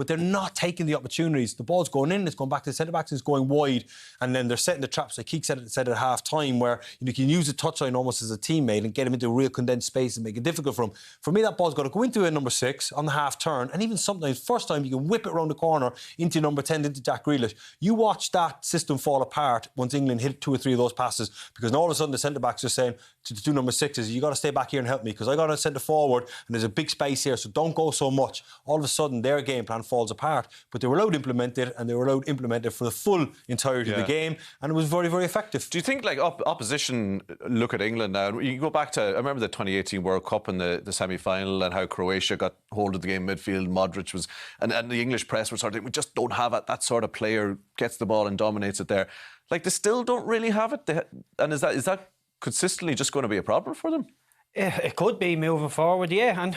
but they're not taking the opportunities. The ball's going in, it's going back to the centre-backs, it's going wide, and then they're setting the traps, like Keek said at half-time, where you can use a touchline almost as a teammate and get him into a real condensed space and make it difficult for him. For me, that ball's got to go into a number 6 on the half-turn, and even sometimes, first time, you can whip it around the corner into number 10, into Jack Grealish. You watch that system fall apart once England hit 2 or 3 of those passes, because all of a sudden the centre-backs are saying to the 2 number 6s, you got to stay back here and help me, because I got to centre forward, and there's a big space here, so don't go so much. All of a sudden, their game plan falls apart. But they were allowed to implement it, and they were allowed to implement it for the full entirety of the game, and it was very, very effective. Do you think, like, opposition look at England now? You can go back to, I remember the 2018 World Cup in the semi-final, and how Croatia got hold of the game midfield. Modric was, and the English press were sort of, we just don't have it. That sort of player gets the ball and dominates it there. Like, they still don't really have it. And is that consistently just going to be a problem for them? It could be moving forward, yeah. And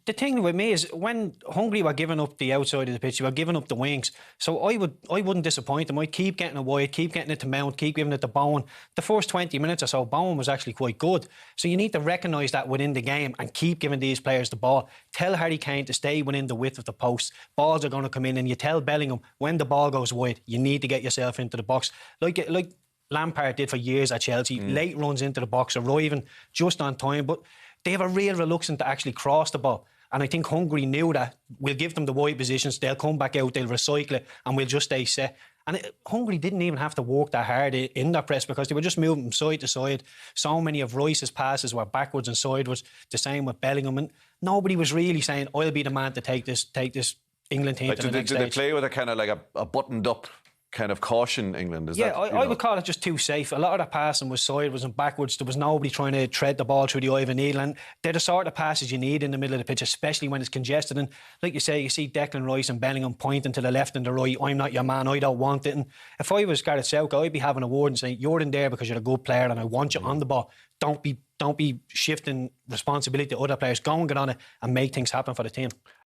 the thing with me is, when Hungary were giving up the outside of the pitch, they were giving up the wings. So I wouldn't disappoint them. I'd keep getting it wide, keep getting it to Mount, keep giving it to Bowen. The first 20 minutes or so, Bowen was actually quite good. So you need to recognise that within the game and keep giving these players the ball. Tell Harry Kane to stay within the width of the post. Balls are going to come in, and you tell Bellingham, when the ball goes wide, you need to get yourself into the box. Like Lampard did for years at Chelsea. Late runs into the box, arriving just on time, but they have a real reluctance to actually cross the ball. And I think Hungary knew that. We'll give them the wide positions, they'll come back out, they'll recycle it, and we'll just stay set. And Hungary didn't even have to work that hard in their press, because they were just moving from side to side. So many of Rice's passes were backwards and sideways, the same with Bellingham, and nobody was really saying, I'll be the man to take this England team to the next stage. Did they play with a kind of like a buttoned up kind of caution, England? I would call it just too safe. A lot of the passing was sideways and backwards. There was nobody trying to tread the ball through the eye of a needle, and they're the sort of passes you need in the middle of the pitch, especially when it's congested. And like you say, you see Declan Rice and Bellingham pointing to the left and the right, I'm not your man, I don't want it. And if I was Gareth Southgate, I'd be having a word and saying, you're in there because you're a good player and I want you on the ball. Don't be shifting responsibility to other players. Go and get on it and make things happen for the team.